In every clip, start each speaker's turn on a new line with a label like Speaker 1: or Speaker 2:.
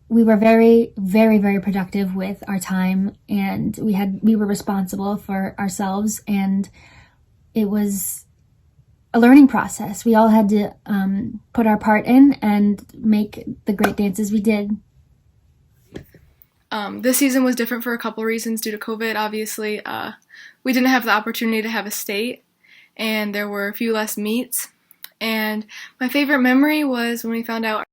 Speaker 1: we were very, very, very productive with our time, and we were responsible for ourselves, and it was a learning process. We all had to put our part in and make the great dances we did.
Speaker 2: This season was different for a couple reasons due to COVID, obviously. We didn't have the opportunity to have a state, and there were a few less meets. And my favorite memory was when we found out.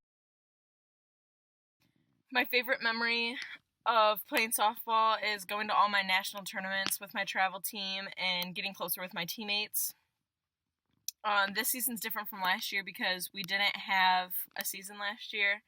Speaker 3: My favorite memory of playing softball is going to all my national tournaments with my travel team and getting closer with my teammates. This season's different from last year because we didn't have a season last year,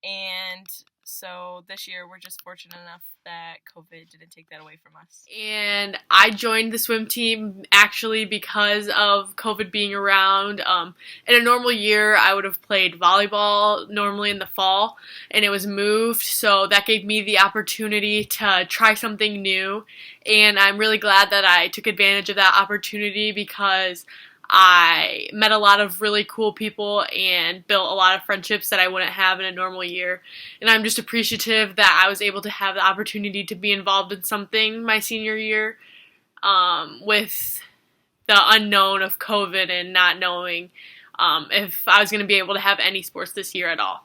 Speaker 3: and so this year we're just fortunate enough that COVID didn't take that away from us.
Speaker 4: And I joined the swim team actually because of COVID being around. In a normal year, I would have played volleyball normally in the fall, and it was moved, so that gave me the opportunity to try something new. And I'm really glad that I took advantage of that opportunity because I met a lot of really cool people and built a lot of friendships that I wouldn't have in a normal year. And I'm just appreciative that I was able to have the opportunity to be involved in something my senior year, with the unknown of COVID and not knowing if I was going to be able to have any sports this year at all.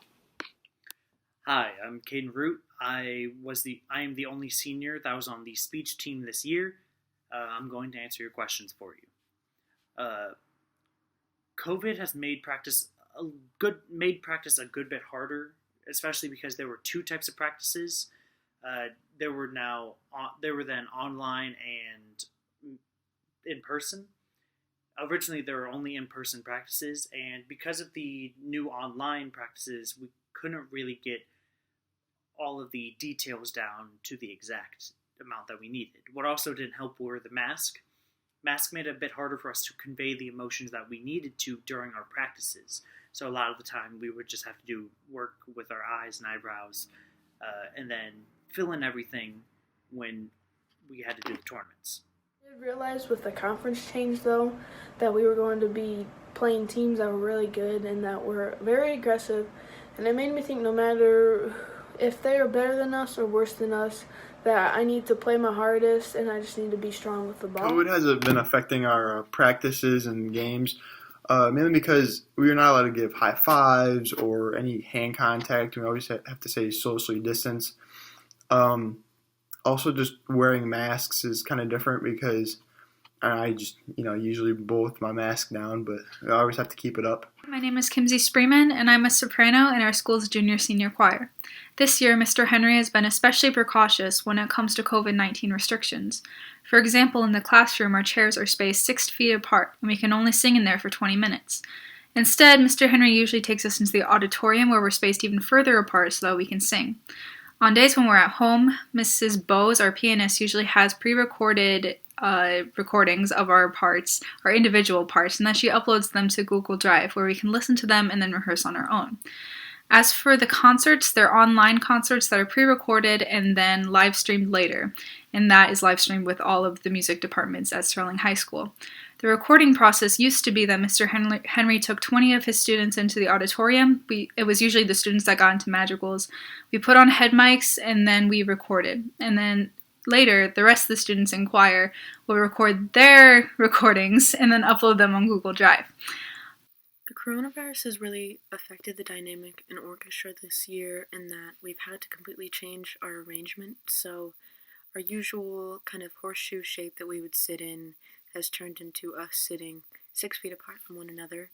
Speaker 5: Hi, I'm Caden Root. I am the only senior that was on the speech team this year. I'm going to answer your questions for you. COVID has made practice a good bit harder, especially because there were two types of practices. There were then online and in person. Originally, there were only in-person practices, and because of the new online practices, we couldn't really get all of the details down to the exact amount that we needed. What also didn't help were the mask. Mask made it a bit harder for us to convey the emotions that we needed to during our practices. So a lot of the time we would just have to do work with our eyes and eyebrows, and then fill in everything when we had to do the tournaments.
Speaker 6: I did realize with the conference change, though, that we were going to be playing teams that were really good and that were very aggressive. And it made me think no matter if they are better than us or worse than us, that I need to play my hardest and I just need to be strong with the ball.
Speaker 7: COVID has been affecting our practices and games, mainly because we are not allowed to give high fives or any hand contact. We always have to say socially distance. Also, just wearing masks is kind of different because I just, usually both my mask down, but I always have to keep it up.
Speaker 8: My name is Kimsey Spreeman, and I'm a soprano in our school's junior-senior choir. This year, Mr. Henry has been especially precautious when it comes to COVID-19 restrictions. For example, in the classroom, our chairs are spaced 6 feet apart, and we can only sing in there for 20 minutes. Instead, Mr. Henry usually takes us into the auditorium where we're spaced even further apart so that we can sing. On days when we're at home, Mrs. Bowes, our pianist, usually has pre-recorded recordings of our parts, our individual parts, and then she uploads them to Google Drive where we can listen to them and then rehearse on our own. As for the concerts, they're online concerts that are pre-recorded and then live streamed later, and that is live streamed with all of the music departments at Sterling High School. The recording process used to be that Mr. Henry took 20 of his students into the auditorium. It was usually the students that got into Madrigals. We put on head mics and then we recorded, and then later, the rest of the students in choir will record their recordings and then upload them on Google Drive.
Speaker 9: The coronavirus has really affected the dynamic in orchestra this year in that we've had to completely change our arrangement. So our usual kind of horseshoe shape that we would sit in has turned into us sitting 6 feet apart from one another.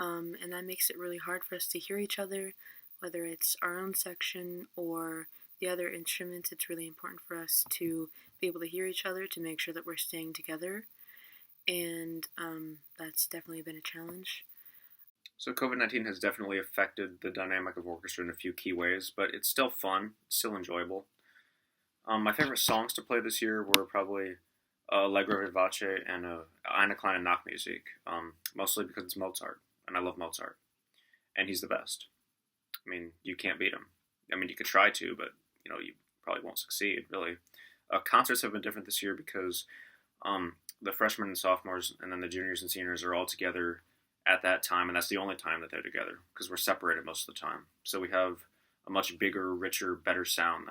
Speaker 9: And that makes it really hard for us to hear each other, whether it's our own section or the other instruments. It's really important for us to be able to hear each other to make sure that we're staying together, and that's definitely been a challenge.
Speaker 10: So COVID-19 has definitely affected the dynamic of orchestra in a few key ways, but it's still fun, it's still enjoyable. My favorite songs to play this year were probably Allegro Vivace and Eine kleine Nachtmusik, mostly because it's Mozart, and I love Mozart, and he's the best. I mean, you can't beat him. I mean, you could try to, but you probably won't succeed, really. Concerts have been different this year because the freshmen and sophomores and then the juniors and seniors are all together at that time, and that's the only time that they're together because we're separated most of the time. So we have a much bigger, richer, better sound